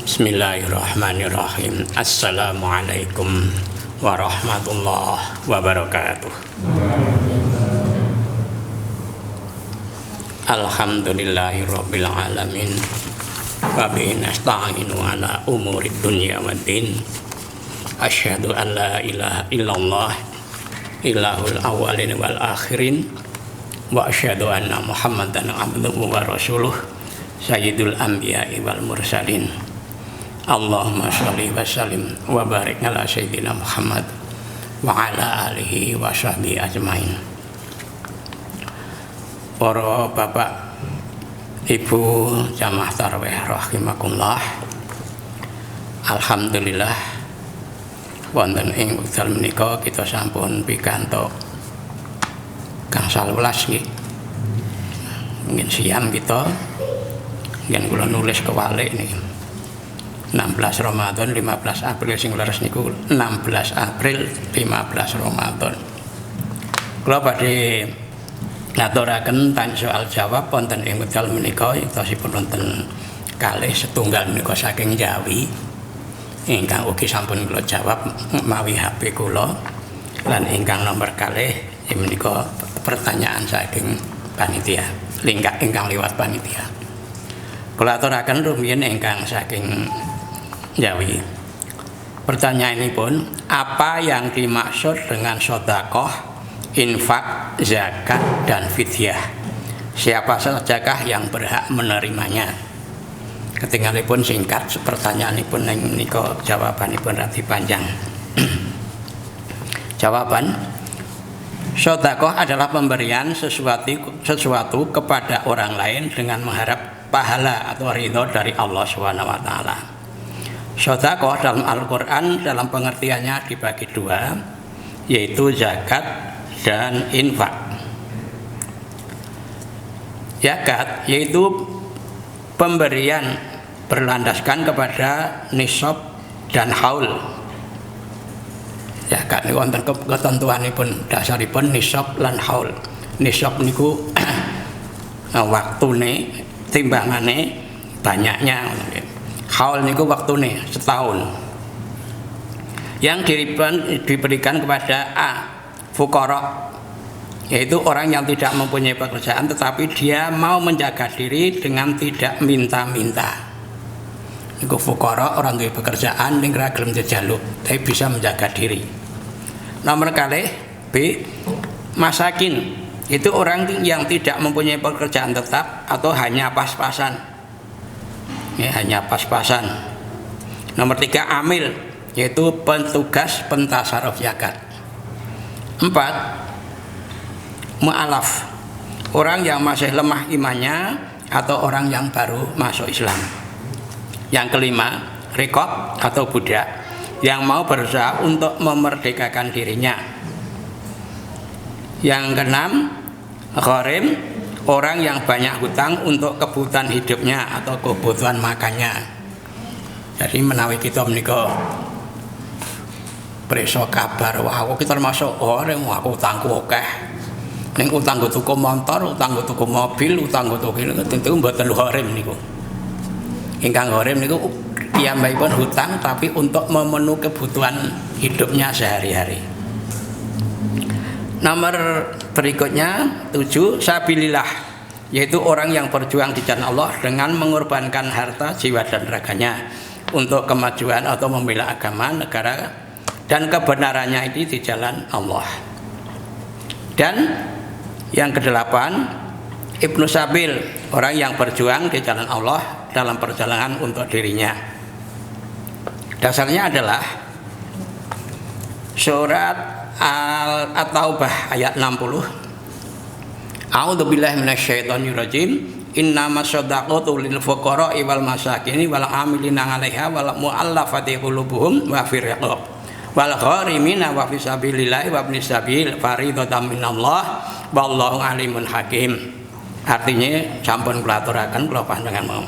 Bismillahirrahmanirrahim. Assalamualaikum warahmatullahi wabarakatuh. Alhamdulillahirabbil alamin. Wa bihi nasta'inu ala umurid dunya waddin. Asyhadu an la ilaha illallah ilahul awwalin wal akhirin wa asyhadu anna Muhammadan abduhu wa rasuluh sayyidul anbiya'i wal mursalin. Allahumma sholli wa sallim wa barik ala sayyidina Muhammad wa ala alihi wa sahbihi ajmain. Para bapak, ibu jamaah tarawih rahimakumullah. Alhamdulillah wonten ing wekdal menika kita sampun pikantuk gangsal welas nggih. Mungkin siang kita ngen kula nulis kewalik niki. 16 Ramadan 15 April sing leres niku 16 April 15 Ramadan. Kula badhe ngaturaken tanya soal jawab wonten ing wekdal menika iktosipun wonten kalih setunggal menika saking Jawi ingkang ugi sampun kula jawab mawi HP kula lan ingkang nomor kalih menika pertanyaan saking panitia ingkang liwat panitia. Kula aturaken rumiyin ingkang saking Jawi. Pertanyaanipun, apa yang dimaksud dengan sedekah, infak, zakat, dan fidyah? Siapa sajakah yang berhak menerimanya? Ketinggalipun singkat, pertanyaanipun menika jawabanipun radi panjang. Jawaban, sedekah adalah pemberian sesuatu kepada orang lain dengan mengharap pahala atau ridho dari Allah SWT. Sedekah dalam Al-Quran dalam pengertiannya dibagi dua, yaitu zakat dan infak. Zakat yaitu pemberian berlandaskan kepada nisab dan haul. Zakat niku wonten ketentuanipun dasaripun nisab lan haul. Nisab niku waktune timbangane banyaknya. Haul niku waktune setahun. Yang diberikan kepada A, fuqara, yaitu orang yang tidak mempunyai pekerjaan tetapi dia mau menjaga diri dengan tidak minta-minta. Niku fuqara, orang duwe pekerjaan ning ra gelem njaluk, tapi bisa menjaga diri. Nomor kalih B, masakin, itu orang yang tidak mempunyai pekerjaan tetap atau hanya pas-pasan. Ya, hanya pas-pasan. Nomor 3, amil, yaitu petugas pentasarruf zakat. 4, mu'alaf, orang yang masih lemah imannya atau orang yang baru masuk Islam. Yang kelima, riqab atau budak yang mau berusaha untuk memerdekakan dirinya. Yang keenam, gharim, orang yang banyak hutang untuk kebutuhan hidupnya atau kebutuhan makannya. Jadi menawi kita menika preso kabar wah aku kita termasuk orang aku utangku akeh. Ning utang go tuku motor, utang go tuku mobil, utang go tuku tentu mboten gharim niku. Ingkang gharim niku piyambakipun hutang tapi untuk memenuhi kebutuhan hidupnya sehari-hari. Nomor berikutnya 7, sabilillah, yaitu orang yang berjuang di jalan Allah dengan mengorbankan harta, jiwa dan raganya untuk kemajuan atau membela agama, negara dan kebenarannya ini di jalan Allah. Dan yang kedelapan, Ibnu Sabil, orang yang berjuang di jalan Allah dalam perjalanan untuk dirinya. Dasarnya adalah surat At-Taubah ayat 60. A'udzubillahi minasyaitonir rajim. Innamas shadaqatu lil fuqara'i wal masakini wal 'amilina 'alaiha wal mu'allafati qulubuhum wa fir riqab wal gharimina wa fi sabilillahi wa ibnis sabil faridatan minallah wallahu alimun hakim. Artinya sampun kula aturaken kula panjenengan mau.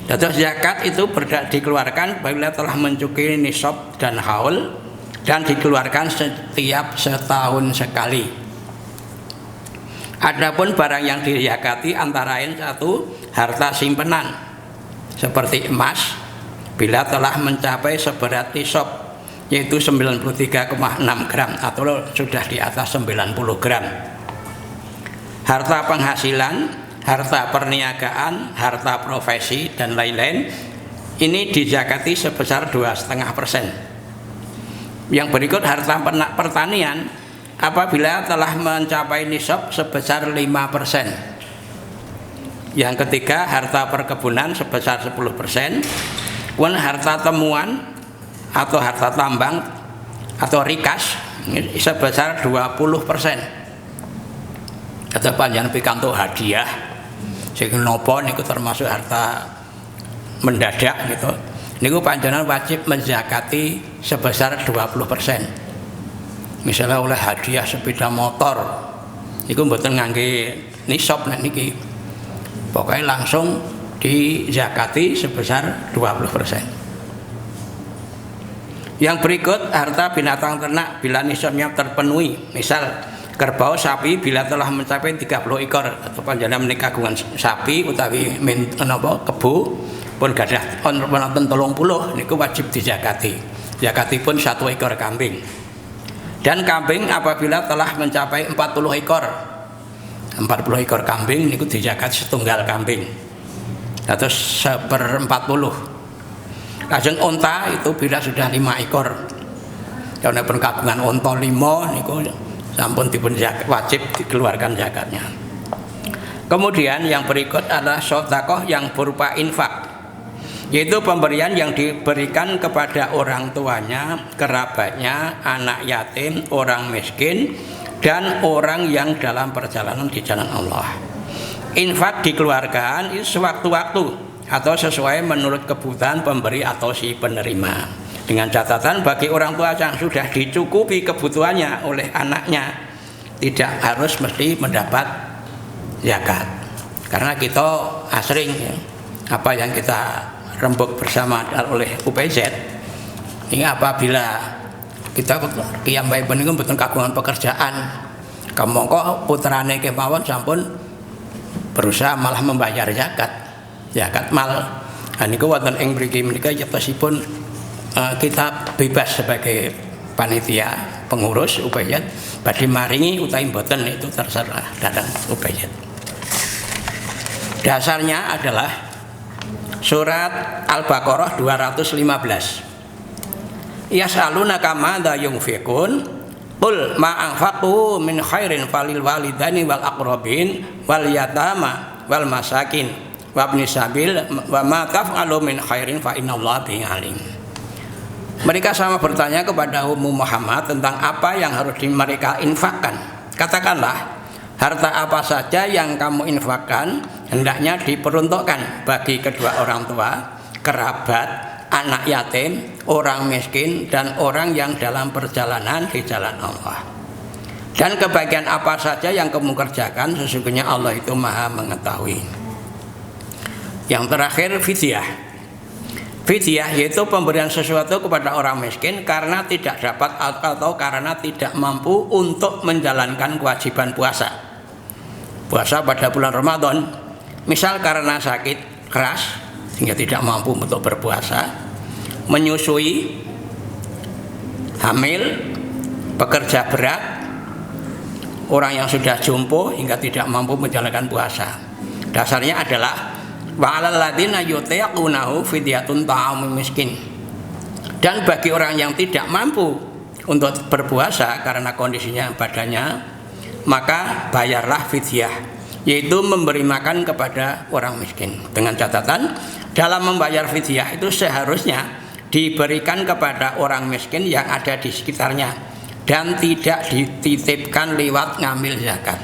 Dados zakat itu dikeluarkan apabila telah mencukupi nisab dan haul dan dikeluarkan setiap setahun sekali. Adapun barang yang dizakati antara lain 1, harta simpenan, seperti emas bila telah mencapai seberat nisab, yaitu 93,6 gram atau sudah di atas 90 gram. Harta penghasilan, harta perniagaan, harta profesi, dan lain-lain ini dizakati sebesar 2,5%. Yang berikut harta pertanian apabila telah mencapai nisab sebesar 5%. Yang ketiga harta perkebunan sebesar 10%. Kemudian harta temuan atau harta tambang atau rikas sebesar 20%. Kata panjenengan pikantuk hadiah sing napa niku termasuk harta mendadak gitu. Niku panjenengan wajib menzakati sebesar 20%. Misalnya oleh hadiah sepeda motor niku mboten ngangge nisab nek niki. Pokoknya langsung dizakati sebesar 20%. Yang berikut harta binatang ternak bila nisabnya terpenuhi. Misal kerbau sapi bila telah mencapai 30 ekor atau panjenengan menika kagungan sapi utawi kebu pun gadah wonten 30 niku wajib dizakati. Zakatipun 1 ekor kambing. Dan kambing apabila telah mencapai 40 ekor 40 ekor kambing niku dizakat setunggal kambing atau 1/40. Lajeng unta itu bila sudah 5 ekor karena perkagungan unta 5 niku sampun dipun wajib dikeluarkan zakatnya. Kemudian yang berikut adalah sedekah yang berupa infak, yaitu pemberian yang diberikan kepada orang tuanya, kerabatnya, anak yatim, orang miskin, dan orang yang dalam perjalanan di jalan Allah. Infak dikeluarkan itu sewaktu-waktu atau sesuai menurut kebutuhan pemberi atau si penerima. Dengan catatan bagi orang tua yang sudah dicukupi kebutuhannya oleh anaknya, tidak harus mesti mendapat zakat. Karena kita asring ya, apa yang kita rembuk bersama oleh UPZ ini apabila kita kiambai niku mboten kagungan pekerjaan kamangka putrane kemawon sampun berusaha malah membayar zakat mal. Niku wonten ing mriki menika yatosipun kita bebas sebagai panitia pengurus UPZ badhe maringi utawi mboten itu terserah datang UPZ. Dasarnya adalah Surat Al-Baqarah 215. Yas'alunaka madza yunfiqun qul ma anfaqu min khairin falil walidaini wal aqrabin wal yatama wal masakin wa ibnis sabil wa ma taf'alu min khairin fa innallaha bihi alim. Mereka sama bertanya kepada Muhammad tentang apa yang harus mereka infakkan. Katakanlah, harta apa saja yang kamu infakkan hendaknya diperuntukkan bagi kedua orang tua, kerabat, anak yatim, orang miskin, dan orang yang dalam perjalanan di jalan Allah. Dan kebahagiaan apa saja yang kamu kerjakan, sesungguhnya Allah itu Maha mengetahui. Yang terakhir, fidyah. Fidyah yaitu pemberian sesuatu kepada orang miskin karena tidak dapat atau karena tidak mampu untuk menjalankan kewajiban puasa. Puasa pada bulan Ramadan, misal karena sakit keras sehingga tidak mampu untuk berpuasa, menyusui, hamil, pekerja berat, orang yang sudah jompo hingga tidak mampu menjalankan puasa. Dasarnya adalah wa 'alal ladzina yutiqunahu fidyatun ta'amul miskin. Dan bagi orang yang tidak mampu untuk berpuasa karena kondisinya badannya, maka bayarlah fidyah, yaitu memberi makan kepada orang miskin. Dengan catatan, dalam membayar fidyah itu seharusnya diberikan kepada orang miskin yang ada di sekitarnya dan tidak dititipkan lewat ngambil zakat.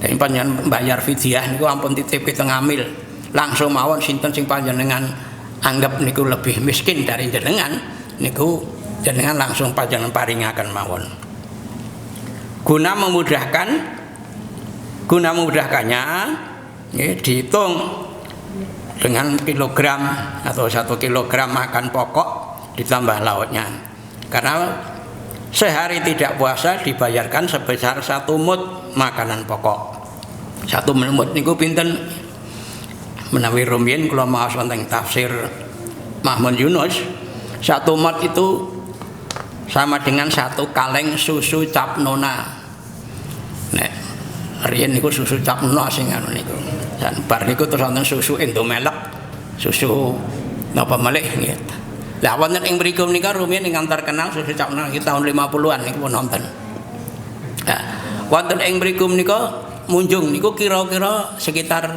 Jadi panjenengan bayar fidyah niku ampun titip kita ngambil, langsung mawon sinten sing panjenengan anggap niku lebih miskin dari jenengan, niku jenengan langsung panjenengan paringaken mawon. Guna memudahkannya dihitung dengan kilogram atau 1 kilogram makan pokok ditambah lauknya. Karena sehari tidak puasa dibayarkan sebesar 1 mud makanan pokok. 1 mud niku pinten menawi rumiyin kula maos wonten tafsir Mahmud Yunus, 1 mot itu sama dengan 1 kaleng susu cap nona. Nek riyen niku susu cap nona sing anu niku. Dan bar niku terus wonten susu Indomelek, susu napa malih nggih. Lah wonten ing mriku menika rumiyin ingkang terkenal susu cap nona iki tahun 50-an niku wonten. Nah, wonten ing mriku menika munjung niku kira-kira sekitar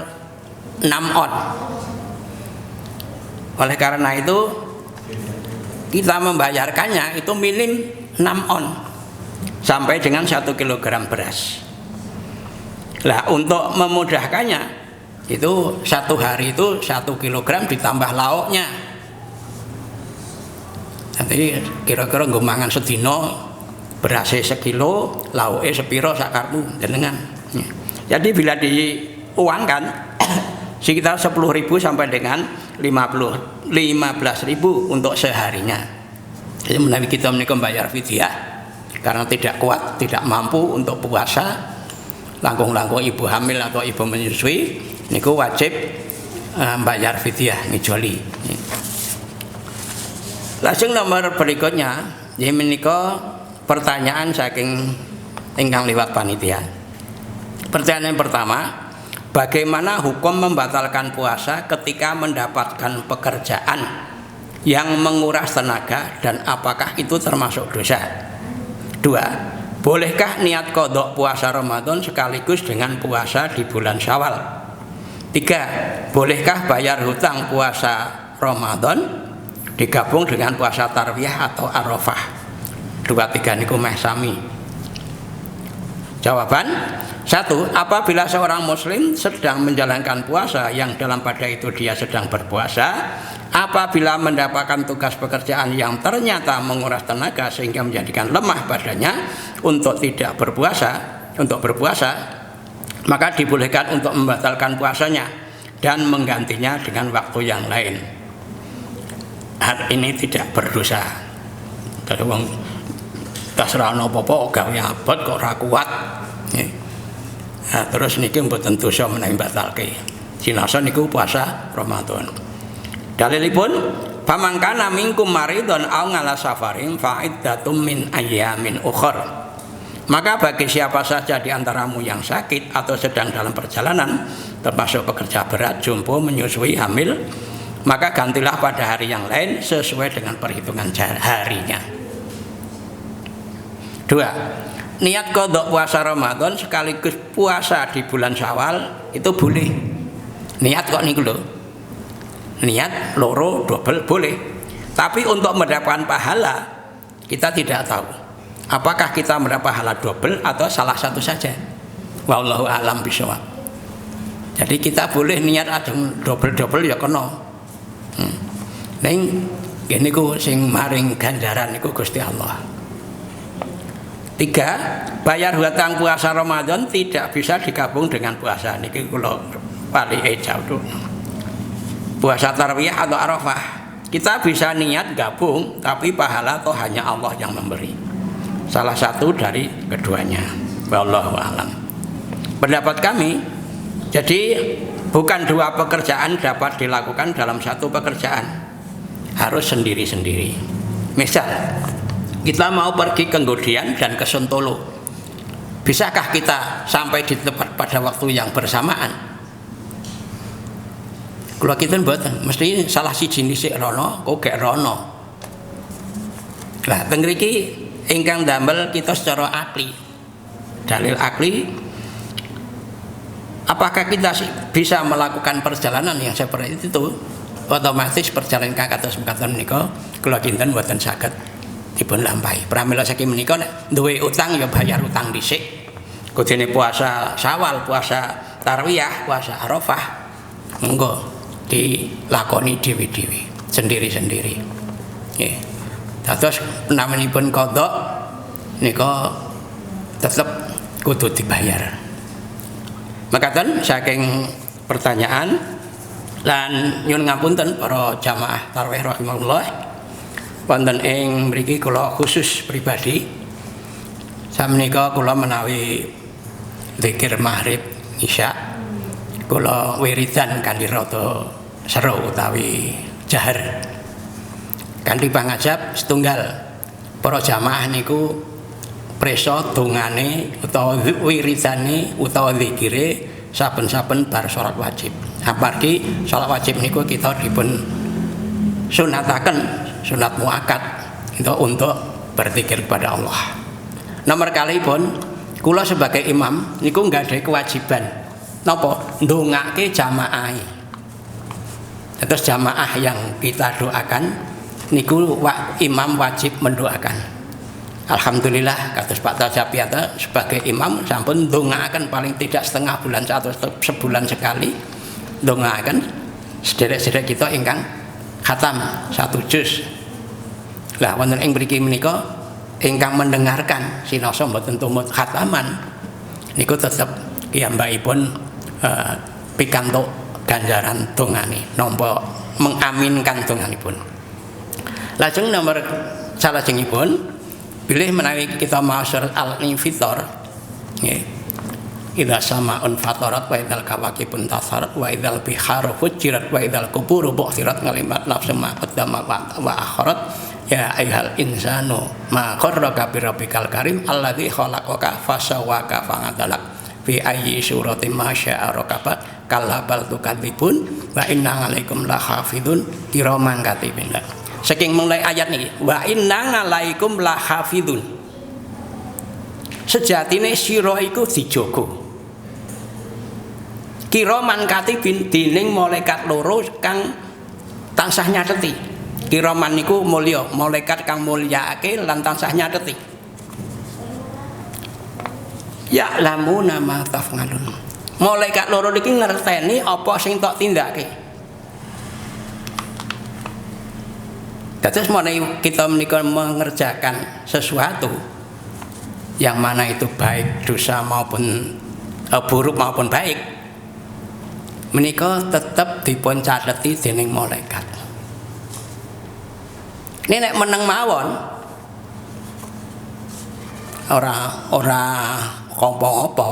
6 on. Oleh karena itu kita membayarkannya itu minim 6 on sampai dengan 1 kilogram beras. Lah untuk memudahkannya itu 1 hari itu 1 kilogram ditambah lauknya. Nanti kira-kira nggo mangan sedina berasnya 1 kilo, lauknya sepiro sak kartu jenengan. Jadi bila diuangkan sekitar 10.000 sampai dengan 15.000 untuk seharinya. Jadi menawi kita menika membayar fidyah karena tidak kuat, tidak mampu untuk puasa, langkung-langkung ibu hamil atau ibu menyusui niku wajib membayar fidyah ngijoli. Lajeng nomor berikutnya, ini menika pertanyaan saking ingkang liwat panitia. Pertanyaan yang pertama, bagaimana hukum membatalkan puasa ketika mendapatkan pekerjaan yang menguras tenaga dan apakah itu termasuk dosa? 2. Bolehkah niat qadha puasa Ramadan sekaligus dengan puasa di bulan Syawal? 3. Bolehkah bayar hutang puasa Ramadan digabung dengan puasa Tarwiyah atau Arafah? 2, 3 niku meh sami. Jawaban 1. Apabila seorang muslim sedang menjalankan puasa yang dalam pada itu dia sedang berpuasa, apabila mendapatkan tugas pekerjaan yang ternyata menguras tenaga sehingga menjadikan lemah badannya untuk tidak berpuasa, maka dibolehkan untuk membatalkan puasanya dan menggantinya dengan waktu yang lain. Hal ini tidak berdosa. Kalau wong tasrah apa-apa gawe abot kok ora kuat. Nah, terus niki mboten dosa menawi batalke. Sinasa niku puasa Ramadan. Dalilipun pamangkana minkum maridon au ngala safarin fa'iddatum min ayyamin ukhra. Maka bagi siapa saja di antaramu yang sakit atau sedang dalam perjalanan, termasuk pekerja berat, jompo, menyusui, hamil, maka gantilah pada hari yang lain sesuai dengan perhitungan harinya. 2. Niat qadha puasa Ramadan sekaligus puasa di bulan Syawal itu boleh. Niat kok niku lho. Niat loro double boleh. Tapi untuk mendapatkan pahala kita tidak tahu. Apakah kita mendapat pahala double atau salah satu saja? Wallahu a'lam bishawab. Jadi kita boleh niat ajeng double-double ya kena. Ning niku sing maring ganjaran niku Gusti Allah. 3. Bayar hutang puasa Ramadan tidak bisa digabung dengan puasa niki kula paling jauh. Puasa Tarwiyah atau Arafah kita bisa niat gabung, tapi pahala toh hanya Allah yang memberi. Salah satu dari keduanya. Wallahu a'lam. Pendapat kami, jadi bukan 2 pekerjaan dapat dilakukan dalam 1 pekerjaan, harus sendiri-sendiri. Misal kita mau pergi ke Ngodian dan ke Sentolo, bisakah kita sampai di tempat pada waktu yang bersamaan? Kalau kita mboten, mesti salah siji dhisik rono, kok gek rono. Lah teng mriki ingkang damel kita secara akli. Dalil akli, apakah kita bisa melakukan perjalanan yang seperti itu? Otomatis perjalanan kados mekaten menika kula kinten mboten saged dipun lampahi. Pramila saking menika nek duwe utang ya bayar utang dhisik. Kudune puasa Syawal, puasa Tarwiyah, puasa Arafah, monggo dilakoni dewi-dewi, sendiri-sendiri. Nggih. Dados namanipun qadha nika tetep kudu dibayar. Makaten saking pertanyaan lan nyuwun ngapunten para jamaah tarawih rahimahullah. Wonten ing mriki kula khusus pribadi samenika kula menawi zikir maghrib isya kula wiridan kanthi rada seru utawi jahar. Kanthi pangajab setunggal para jamaah niku prisa dongane utawa wiridane utawa zikire saben-saben bar salat wajib. Amargi salat wajib niku kita dipun sunataken sunat muakkad untuk berzikir kepada Allah. Nomor kalipun kula sebagai imam niku nggadahi kewajiban napa ndongake jamaah. Terus jamaah yang kita doakan niku imam wajib mendoakan. Alhamdulillah kados Pak Tajapiata sebagai imam sampun ndongaaken paling tidak setengah bulan atau sebulan sekali ndongaaken sederek-sederek kita ingkang khatam 1 juz. Lah wonten ing mriki menika ingkang mendengarkan sinasa mboten tumut khataman niku tetep piyambakipun pikantuk ganjaran dongane nampa mengaminkan donganipun. Lajeng nomor salajengipun bilih menawi kita masyarakat al-infitor nggih. Idza sama'un fatarat wa idzal kawakibun tasarat wa idzal biharu fujirat wa idzal quburu bu'thirat ngalimat nafsu ma qaddama wa akhirat ya ayyuhal insanu ma gharraka bi rabbikal karim alladzi khalaqaka fasawwaka fa'adalak fi ayyi suratin ma syaa rakabak kalla bal tukadzibun wa inna 'alaikum lahafidun kiraman katibin. Saking mulai ayat niki wa inna 'alaikum lahafidun. Sejatine sira iku dijaga. Kiraman katibin dening malaikat loro kang tansah nyateti. Kiraman niku mulya, malaikat kang mulyaake lan tansah nyateti. Ya'lamuna ma taf'alun. Malaikat loro niki ngerteni apa sing tok tindake. Dados menawi kita menika mengerjakan sesuatu yang mana itu baik dosa maupun buruk maupun baik, menika tetep dipun cateti dening malaikat. Ini nek meneng mawon ora apa-apa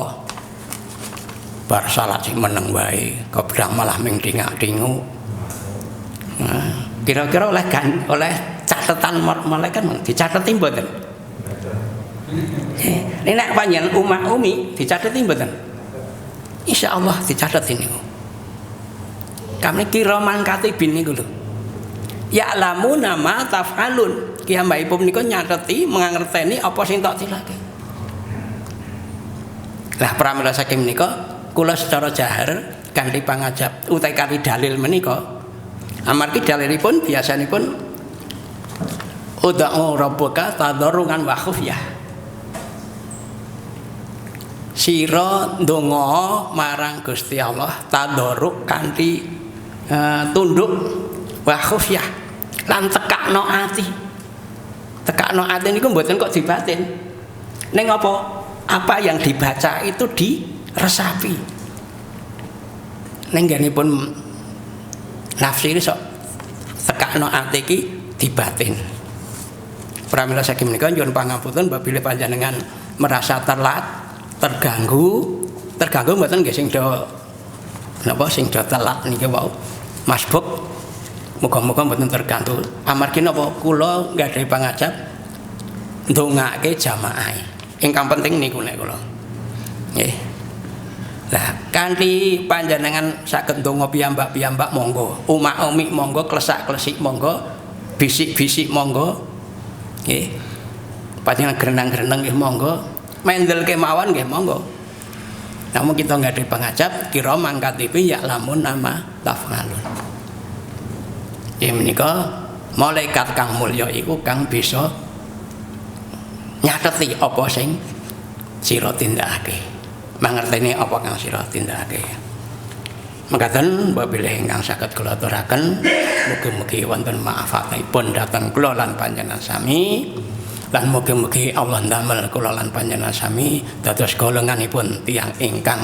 bar salat sing meneng wae kebrang malah ming dingak-dingu. Kira-kira oleh catatan malaikat dicateti mboten? Ini nek panjenengan umat umi dicateti mboten? Insyaallah dicateti niku. Kami kiraman katibin niku lho. Ya'lamuna ma taf'alun. Kiyambakipun niku nyateti mangerteni apa sing tok tilake. Lah pramila saking menika kula secara jahar kanthi pangajab utawi kanthi dalil menika amargi dalilipun biasanipun ud'u rabbaka tadarruan wa khufyah. Sira ndonga marang Gusti Allah tadarruk kanthi tunduk wa khufyah lan tekakno ati. Tekakno ati niku mboten kok dibatin. Ning apa yang dibaca itu diresapi. Ning nggenipun nafsi sok tekakno ati iki dibatin. Pramila saking menika nyuwun pangapunten apabila panjenengan merasa terganggu mboten nggih sing do napa sing do telat niki wau masbuk muga-muga mboten terganggu amargi napa kula nggadahi pangajab ndongake jamaah ingkang penting niku nek kula nggih. Lah kanthi panjenengan saged ndonga piyambak-piyambak monggo, umak-umik monggo, klesak-klesik monggo, bisik-bisik monggo nggih. Panjenengan grenang-greneng nggih monggo, mendel kemawon nggih monggo. Namun kita nggadahi pangajab kira mangkatipi ya lamun nama taf'alun. Ya menika malaikat kang mulya iku kang bisa nyateti apa sing sira tindakake. Mangerteni apa kang sira tindakake. Mekaten apabila ingkang saged kula aturaken mugi-mugi wonten maafatipun dhateng kula lan panjenengan sami. Lan mugi-mugi Allah ndamel kula lan panjenengan sami dados golonganipun tiyang ingkang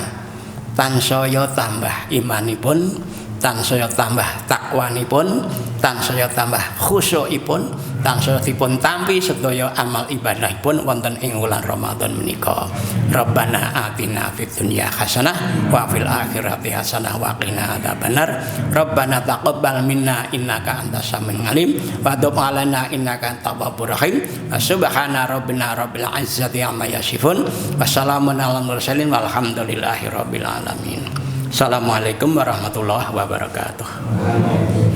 tansaya tambah imanipun, tansaya tambah takwanipun, tansaya tambah khusyukipun, tansah dipun tampi sedaya amal ibadahipun wonten ing wulan Ramadan menika. Rabbana atina fid dunya hasanah wa fil akhirati hasanah wa qina adzabannar. Rabbana taqabbal minna innaka antas samiul alim wa tub alaina innaka antat tawwabur rahim. Subhana rabbina rabbil izzati amma yasifun. Wassalamun alal mursalin walhamdulillahi rabbil alamin. Assalamualaikum warahmatullahi wabarakatuh.